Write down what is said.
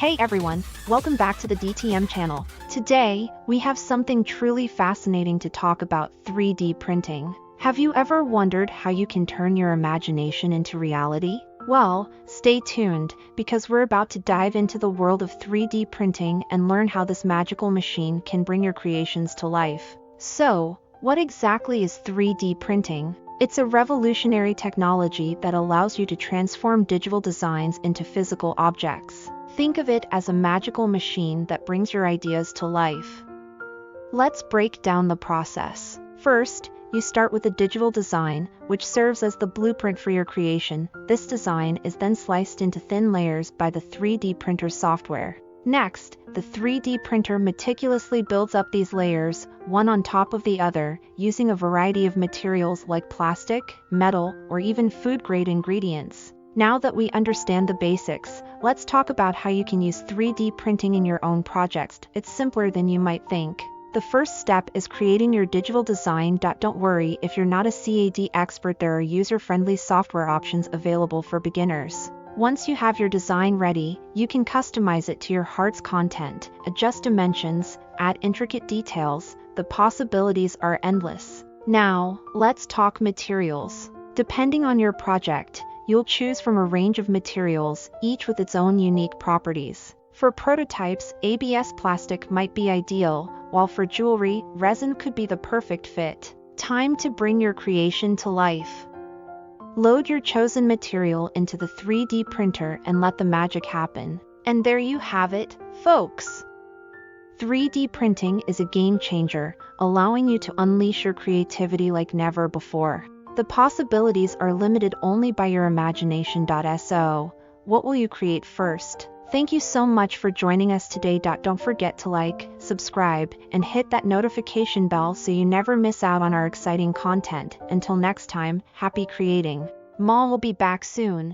Hey everyone, welcome back to the DTM channel. Today, we have something truly fascinating to talk about: 3D printing. Have you ever wondered how you can turn your imagination into reality? Well, stay tuned, because we're about to dive into the world of 3D printing and learn how this magical machine can bring your creations to life. So, what exactly is 3D printing? It's a revolutionary technology that allows you to transform digital designs into physical objects. Think of it as a magical machine that brings your ideas to life. Let's break down the process. First, you start with a digital design, which serves as the blueprint for your creation. This design is then sliced into thin layers by the 3D printer software. Next, the 3D printer meticulously builds up these layers, one on top of the other, using a variety of materials like plastic, metal, or even food-grade ingredients. Now that we understand the basics, let's talk about how you can use 3D printing in your own projects. It's simpler than you might think. The first step is creating your digital design. Don't worry if you're not a CAD expert, there are user-friendly software options available for beginners. Once you have your design ready, you can customize it to your heart's content, adjust dimensions, add intricate details. The possibilities are endless. Now, let's talk materials. Depending on your project, you'll choose from a range of materials, each with its own unique properties. For prototypes, ABS plastic might be ideal, while for jewelry, resin could be the perfect fit. Time to bring your creation to life. Load your chosen material into the 3D printer and let the magic happen. And there you have it, folks! 3D printing is a game changer, allowing you to unleash your creativity like never before. The possibilities are limited only by your imagination. So, what will you create first? Thank you so much for joining us today. Don't forget to like, subscribe, and hit that notification bell so you never miss out on our exciting content. Until next time, happy creating. Mal will be back soon.